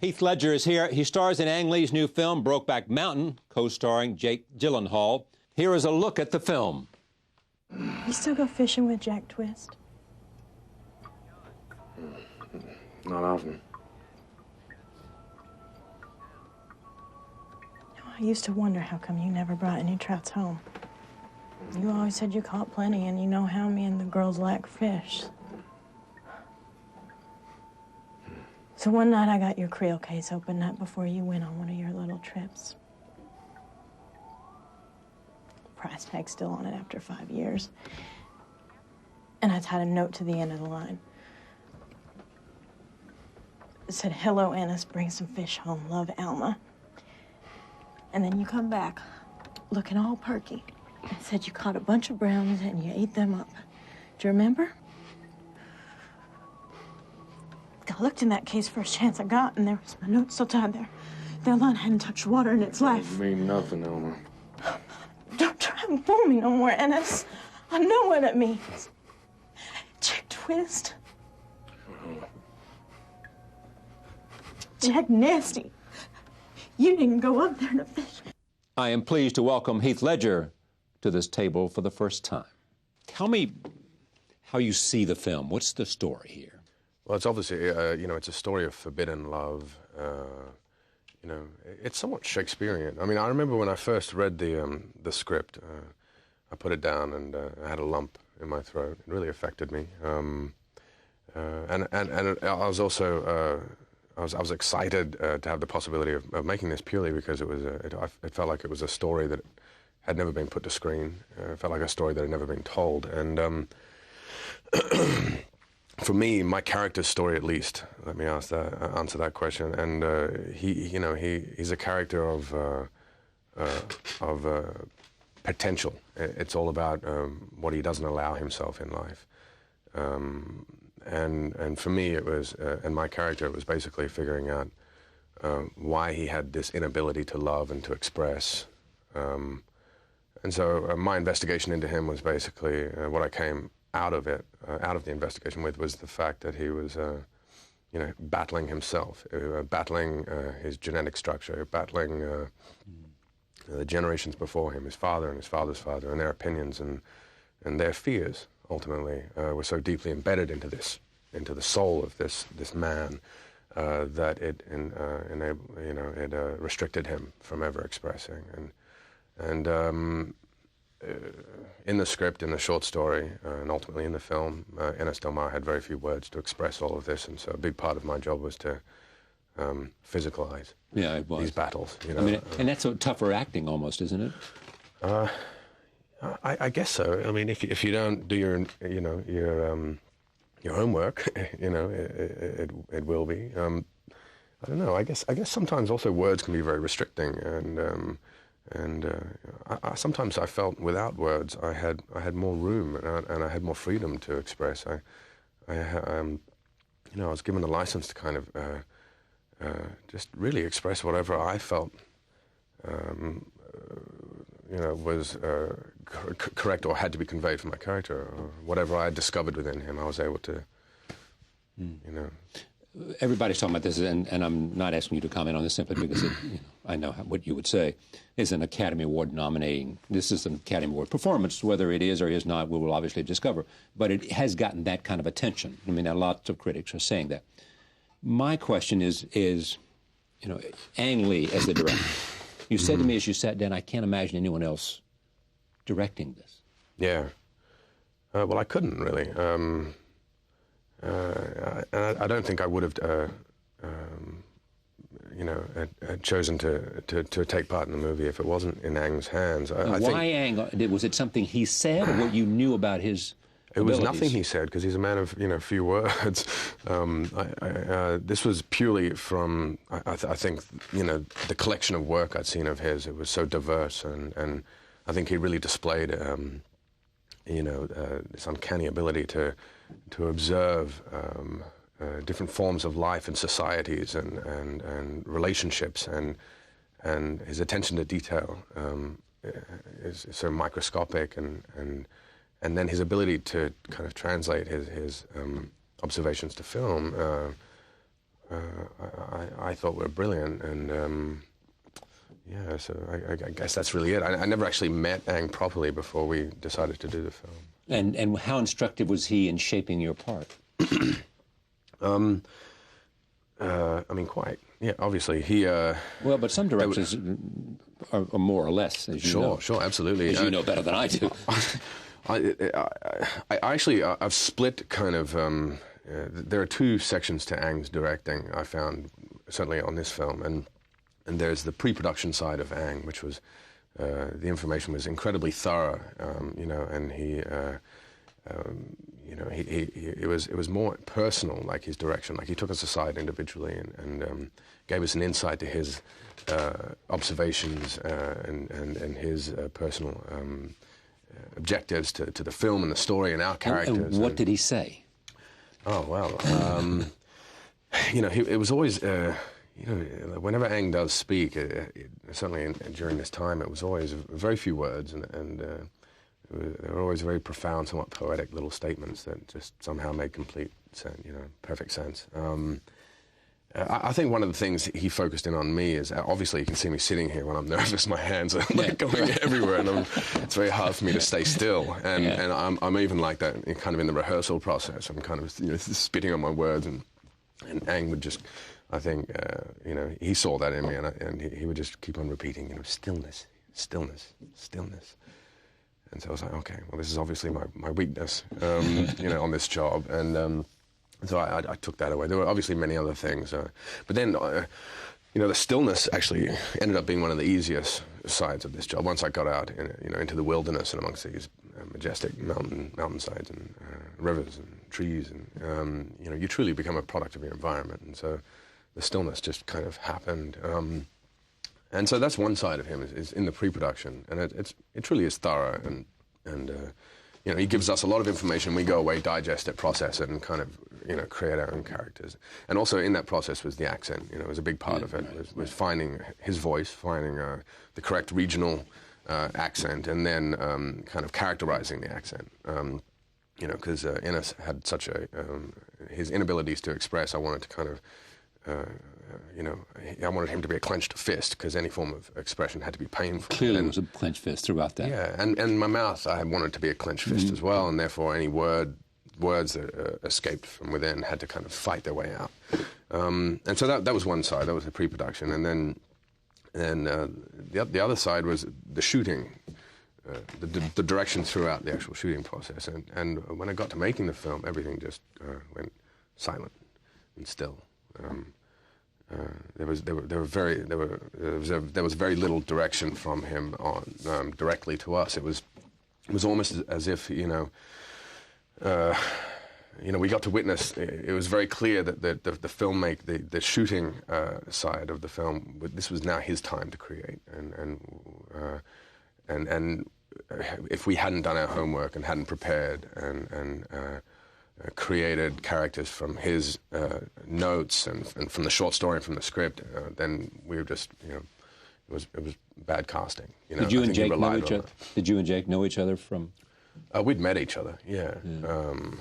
Heath Ledger is here. He stars in Ang Lee's new film, Brokeback Mountain, co-starring Jake Gyllenhaal. Here is a look at the film. You still go fishing with Jack Twist? Not often. I used to wonder how come you never brought any trouts home. You always said you caught plenty, and you know how me and the girls lack fish. So one night I got your creel case opened up before you went on one of your little trips. Price tag's still on it after 5 years. And I tied a note to the end of the line. It said, "Hello, Ennis, bring some fish home, love, Alma." And then you come back looking all perky and said you caught a bunch of browns and you ate them up. Do you remember? I looked in that case first chance I got, and there was my note still tied there. That line hadn't touched water in its life. It mean nothing, Elmer. Don't try and fool me no more, Ennis. I know what it means. Jack Twist. Jack Nasty. You didn't go up there to fish. I am pleased to welcome Heath Ledger to this table for the first time. Tell me how you see the film. What's the story here? Well, it's obviously, it's a story of forbidden love. It's somewhat Shakespearean. I mean, I remember when I first read the script, I put it down and I had a lump in my throat. It really affected me. And I was also, I was excited to have the possibility of making this purely because it felt like it was a story that had never been put to screen. It felt like a story that had never been told. And for me, my character's story, at least, let me answer that question. And he's a character of potential. It's all about what he doesn't allow himself in life. And for me, it was, and my character, it was basically figuring out why he had this inability to love and to express. And so my investigation into him was basically what I came out of the investigation with was the fact that he was, battling himself, battling his genetic structure, battling the generations before him, his father and his father's father, and their opinions and their fears. Ultimately, were so deeply embedded into the soul of this man that it restricted him from ever expressing. And in the script, in the short story, and ultimately in the film, Ennis Del Mar had very few words to express all of this, and so a big part of my job was to physicalize these battles. I mean, and that's a tougher acting almost, isn't it? I guess so. I mean, if you don't do your homework, it will be. I don't know. I guess sometimes also words can be very restricting, and sometimes I felt without words I had more room and I had more freedom to express. I was given the license to kind of just really express whatever I felt. Was correct or had to be conveyed from my character, or whatever I had discovered within him, I was able to, Everybody's talking about this, and I'm not asking you to comment on this simply because I know what you would say is an Academy Award nominating. This is an Academy Award performance. Whether it is or is not, we will obviously discover. But it has gotten that kind of attention. I mean, lots of critics are saying that. My question is Ang Lee as the director. You said to me as you sat down, I can't imagine anyone else directing this. Yeah. Well, I couldn't really. I don't think I would have, chosen to take part in the movie if it wasn't in Ang's hands. Why Ang? Was it something he said, or what you knew about his It abilities? was nothing he said, because he's a man of few words. This was purely from I think the collection of work I'd seen of his. It was so diverse, and I think he really displayed this uncanny ability to observe different forms of life and societies and relationships, and his attention to detail is so microscopic, and then his ability to kind of translate his observations to film. I thought were brilliant, and yeah, so I guess that's really it. I never actually met Ang properly before we decided to do the film. And how instructive was he in shaping your part? I mean, quite. Yeah, obviously he. Well, but some directors are more or less, as you know. Sure, absolutely. As you know better than I do. I actually I've split kind of. There are two sections to Ang's directing. I found certainly on this film, and there's the pre-production side of Ang, which was the information was incredibly thorough, you know, and he. You know, it was more personal, like his direction. Like he took us aside individually and gave us an insight to his observations and his personal objectives to the film and the story and our characters. And what did he say? Oh well, you know, it was always. You know, whenever Ang does speak, certainly during this time, it was always very few words and they were always very profound, somewhat poetic little statements that just somehow made complete sense, you know, perfect sense. I think one of the things he focused in on me is, obviously you can see me sitting here when I'm nervous, my hands are like going everywhere, and it's very hard for me to stay still. And I'm even like that kind of in the rehearsal process. I'm kind of, you know, spitting on my words, and Ang would just, I think, you know, he saw that in me, and he would just keep on repeating, you know, stillness, stillness, stillness. And so I was like, okay, well, this is obviously my weakness, you know, on this job. And so I took that away. There were obviously many other things. But then, you know, the stillness actually ended up being one of the easiest sides of this job. Once I got out, you know, into the wilderness and amongst these majestic mountainsides and rivers and trees, and, you know, you truly become a product of your environment. And so the stillness just kind of happened. And so that's one side of him is in the pre-production, and it truly is thorough, and you know, he gives us a lot of information. We go away, digest it, process it, and kind of, you know, create our own characters. And also in that process was the accent. You know, was a big part of it. Was finding his voice, finding the correct regional accent, and then kind of characterizing the accent. You know, because Innes had such his inabilities to express. I wanted to kind of. You know, I wanted him to be a clenched fist, because any form of expression had to be painful. Clearly, it was a clenched fist throughout that. Yeah, and my mouth, I wanted to be a clenched fist as well, and therefore any words that escaped from within had to kind of fight their way out. And so that was one side. That was the pre-production, and then the other side was the shooting, the direction throughout the actual shooting process. And when I got to making the film, everything just went silent and still. There was very little direction from him on directly to us. It was almost as if, you know, we got to witness. It was very clear that the shooting side of the film, this was now his time to create, and if we hadn't done our homework and hadn't prepared and created characters from his notes and from the short story and from the script, then we were just, you know, it was bad casting. You know, Did you and Jake know each other? Did you and Jake know each other from? We'd met each other, yeah. You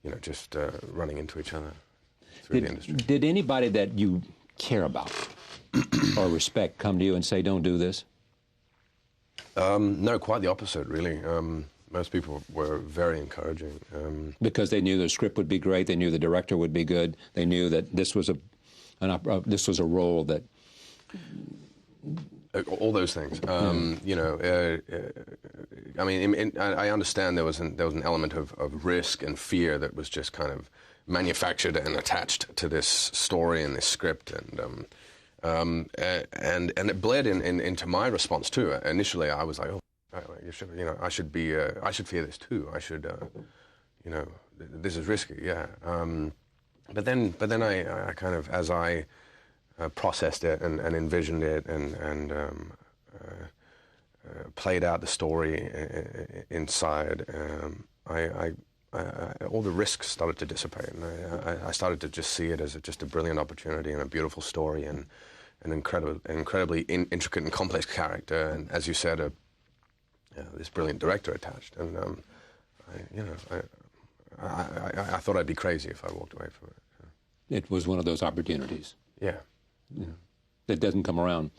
know, just running into each other through the industry. Did anybody that you care about or respect come to you and say, "Don't do this"? No, quite the opposite, really. Most people were very encouraging. Because they knew the script would be great, they knew the director would be good, they knew that this was a role that... All those things. You know, I mean, I understand there was an element of risk and fear that was just kind of manufactured and attached to this story and this script, and it bled into my response too. Initially, I was like, oh. You know, I should fear this too. I should, you know, this is risky, yeah. But then I kind of, as I processed it and envisioned it and played out the story inside, all the risks started to dissipate, and I started to just see it as just a brilliant opportunity and a beautiful story and an incredibly intricate and complex character, and as you said, this brilliant director attached, and I thought I'd be crazy if I walked away from it. it was one of those opportunities. Yeah. That doesn't come around.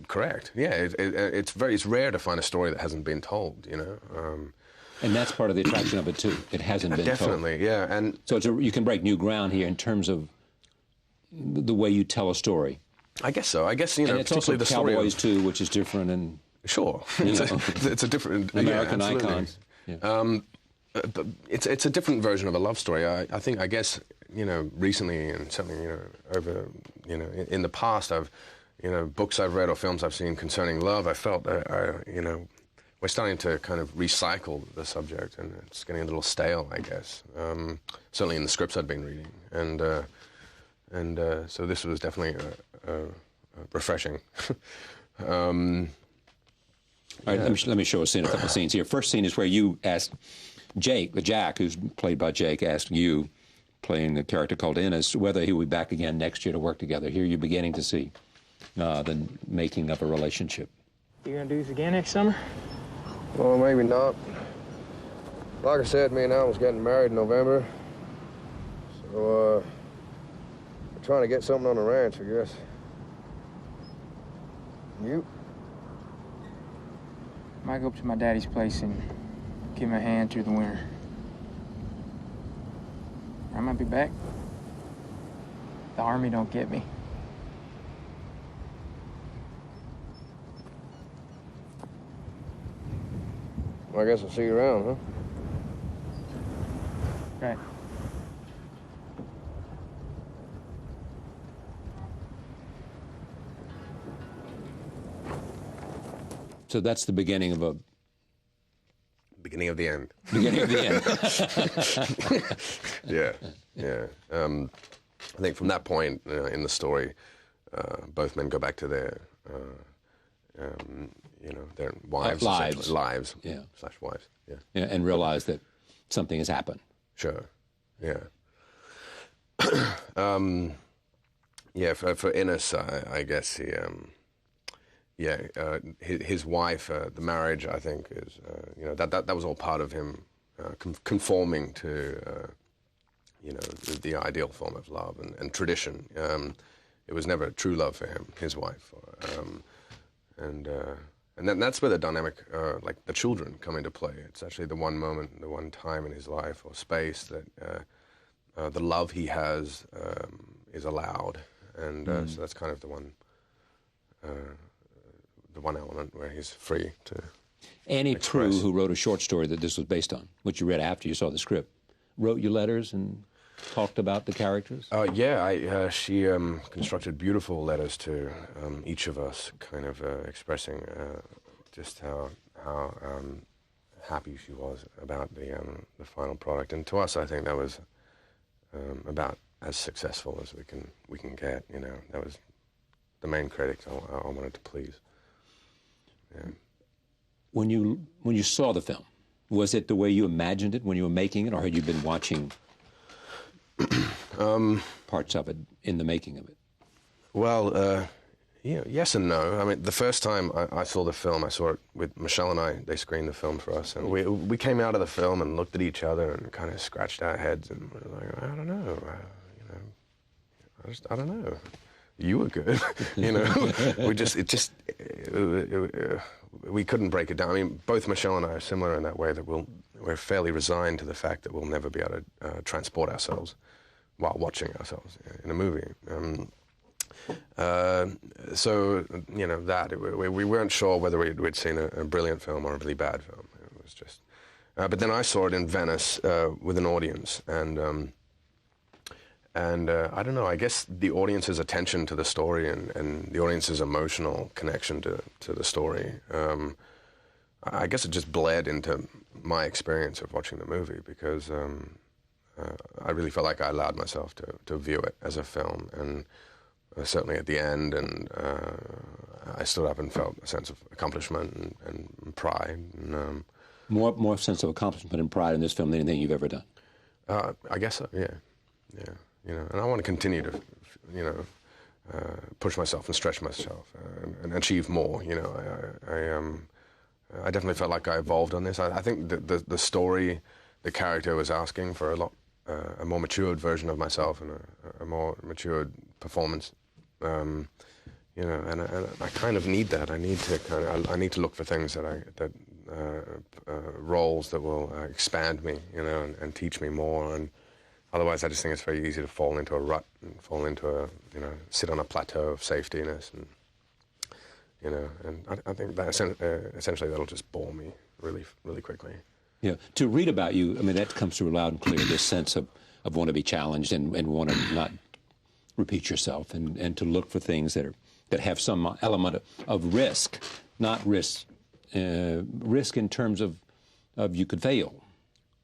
Correct. Yeah, it's rare to find a story that hasn't been told, you know. And that's part of the attraction of it, too. It hasn't been Definitely, told. yeah. And so you can break new ground here in terms of the way you tell a story. I guess so. I guess, you know, and it's also the Cowboys, story too, which is different. And sure. It's a different... American absolutely. icons. Yeah. But it's a different version of a love story. I guess, you know, recently and certainly, you know, over, you know, in the past, books I've read or films I've seen concerning love, I felt that, you know, we're starting to kind of recycle the subject, and it's getting a little stale, I guess. Certainly in the scripts I'd been reading, and so this was definitely refreshing. All right, let me show a couple of scenes here. First scene is where you asked Jack, who's played by Jake, asked you, playing a character called Ennis, whether he would be back again next year to work together. Here you're beginning to see the making of a relationship. You gonna do this again next summer? Well, maybe not. Like I said, me and Al was getting married in November. So, we're trying to get something on the ranch, I guess. You? Might go up to my daddy's place and give him a hand through the winter. I might be back. The Army don't get me. Well, I guess I'll see you around, huh? Right. So that's the beginning of a... Beginning of the end. Beginning of the end. Yeah. I think from that point in the story, both men go back to their, their wives. Lives. Yeah. / wives. Yeah. Yeah. And realize that something has happened. Sure. Yeah. For Ennis, I guess his wife, the marriage, I think, is that was all part of him conforming to the ideal form of love and tradition. It was never true love for him, his wife, and then that's where the dynamic, like the children, come into play. It's actually the one moment, the one time in his life or space that the love he has is allowed, and so that's kind of the one element where he's free to. Annie express. Proulx, who wrote a short story that this was based on, which you read after you saw the script, wrote you letters and talked about the characters? She constructed beautiful letters to each of us, kind of expressing just how happy she was about the final product. And to us, I think that was about as successful as we can get. You know, that was the main critics I wanted to please. Yeah. When you saw the film, was it the way you imagined it when you were making it, or had you been watching parts of it in the making of it? Well, yes and no. I mean, the first time I saw the film, I saw it with Michelle and I. They screened the film for us, and we came out of the film and looked at each other and kind of scratched our heads and were like, I don't know, I don't know. You were good, we couldn't break it down. I mean, both Michelle and I are similar in that way that we're fairly resigned to the fact that we'll never be able to transport ourselves while watching ourselves in a movie. We weren't sure whether we'd seen a brilliant film or a really bad film. It was just, but then I saw it in Venice with an audience, and I don't know, I guess the audience's attention to the story and the audience's emotional connection to the story, I guess it just bled into my experience of watching the movie, because I really felt like I allowed myself to view it as a film, and certainly at the end, and I stood up and felt a sense of accomplishment and pride. And, more sense of accomplishment and pride in this film than anything you've ever done? I guess so, yeah. And I want to continue to, push myself and stretch myself and achieve more. I definitely felt like I evolved on this. I think the story, the character was asking for a lot a more matured version of myself and a more matured performance. You know, and I kind of need that. I need to look for things that roles that will expand me, you know, and teach me more. And otherwise, I just think it's very easy to fall into a rut and fall into sit on a plateau of safetyness, and you know. And I think that essentially that'll just bore me really, really quickly. Yeah. To read about you, I mean, that comes through loud and clear. This sense of want to be challenged and want to not repeat yourself, and to look for things that have some element of risk, not risk in terms of you could fail.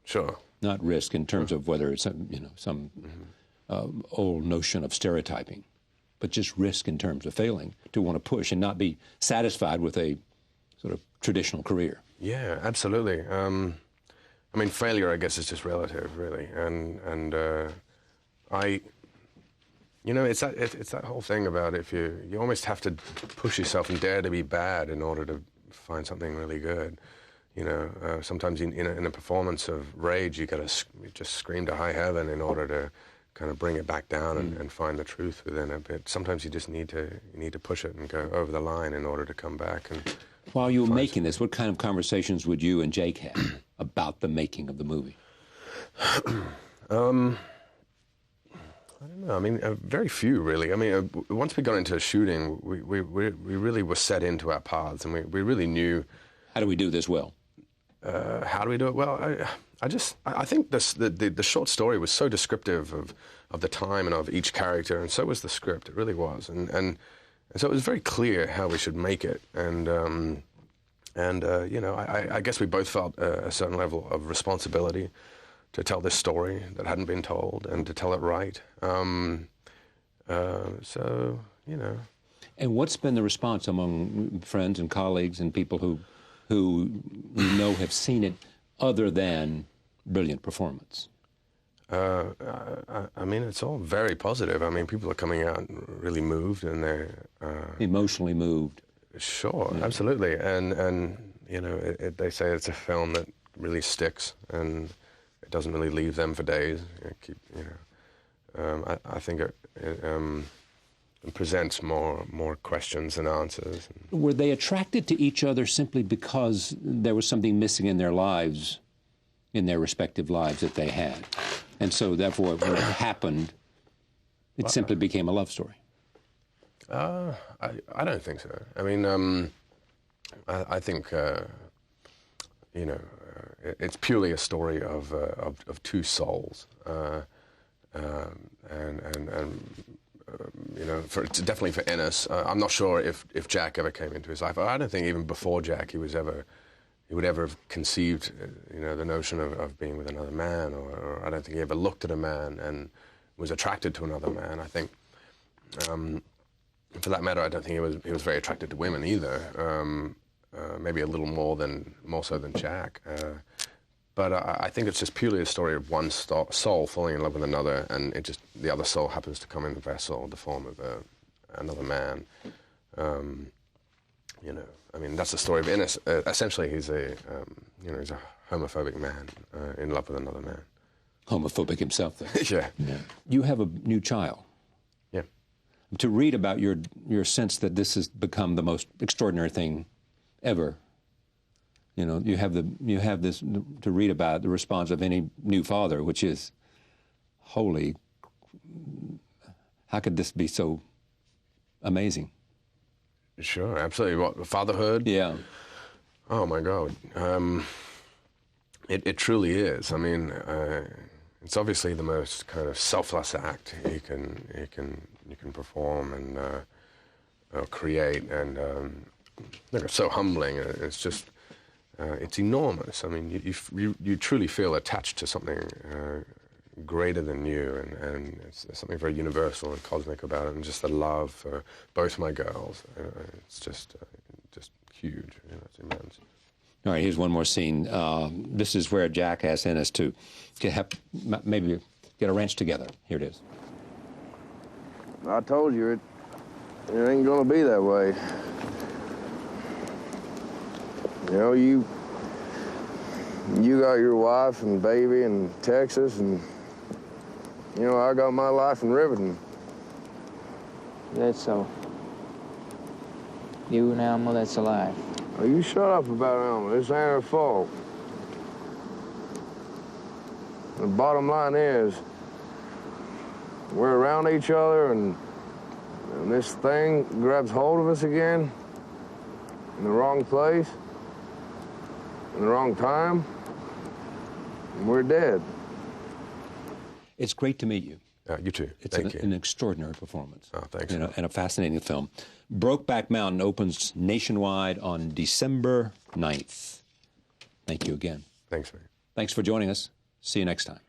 Sure. Not risk in terms of whether it's some old notion of stereotyping, but just risk in terms of failing, to want to push and not be satisfied with a sort of traditional career. Yeah, absolutely. I mean, failure, I guess, is just relative, really, and you know, it's that whole thing about if you almost have to push yourself and dare to be bad in order to find something really good. You know, sometimes in a performance of rage, you just scream to high heaven in order to kind of bring it back down and find the truth within it. But sometimes you just need to push it and go over the line in order to come back. And while you were making this, what kind of conversations would you and Jake have about the making of the movie? I don't know. I mean, very few, really. I mean, once we got into shooting, we really were set into our paths, and we really knew. How do we do this well? How do we do it well? I think the short story was so descriptive of the time and of each character, and so was the script. It really was, and so it was very clear how we should make it, and you know, I guess we both felt a certain level of responsibility to tell this story that hadn't been told and to tell it right. So, you know. And what's been the response among friends and colleagues and people who you know have seen it other than brilliant performance? I mean, it's all very positive. I mean, people are coming out really moved, and they're emotionally moved. Sure, yeah. Absolutely, and you know, they say it's a film that really sticks, and it doesn't really leave them for days. I think it presents more questions than answers. Were they attracted to each other simply because there was something missing in their lives, in their respective lives that they had, and so therefore when it happened, it simply became a love story? I don't think so. I mean, I think you know, it's purely a story of two souls, and you know, definitely for Ennis. I'm not sure if Jack ever came into his life. I don't think even before Jack he would ever have conceived, you know, the notion of being with another man, or I don't think he ever looked at a man and was attracted to another man. I think, for that matter, I don't think he was very attracted to women either. Maybe a little more so than Jack. But I think it's just purely a story of one soul falling in love with another, and the other soul happens to come in the vessel, the form of another man. You know, I mean, that's the story of Ennis. Essentially, he's a homophobic man in love with another man. Homophobic himself, though. Yeah. You have a new child. Yeah. To read about your sense that this has become the most extraordinary thing ever. You know, you have this to read about the response of any new father, which is, holy, how could this be so amazing? Sure, absolutely. What, fatherhood? Yeah. Oh my God, it truly is. I mean, it's obviously the most kind of selfless act you can perform and create, and it's so humbling. It's just. It's enormous. I mean, you truly feel attached to something greater than you, and there's something very universal and cosmic about it, and just the love for both my girls. It's just huge. You know, it's immense. All right, here's one more scene. This is where Jack asks Ennis to maybe get a ranch together. Here it is. I told you it ain't gonna be that way. You know, you got your wife and baby in Texas, and You know, I got my life in Riverton. That's so. You and Alma, that's alive. Oh, you shut up about Alma. This ain't her fault. The bottom line is, we're around each other, and this thing grabs hold of us again in the wrong place, in the wrong time, and we're dead. It's great to meet you. You too. It's Thank you. an extraordinary performance. Oh, thanks. And a fascinating film. Brokeback Mountain opens nationwide on December 9th. Thank you again. Thanks, man. Thanks for joining us. See you next time.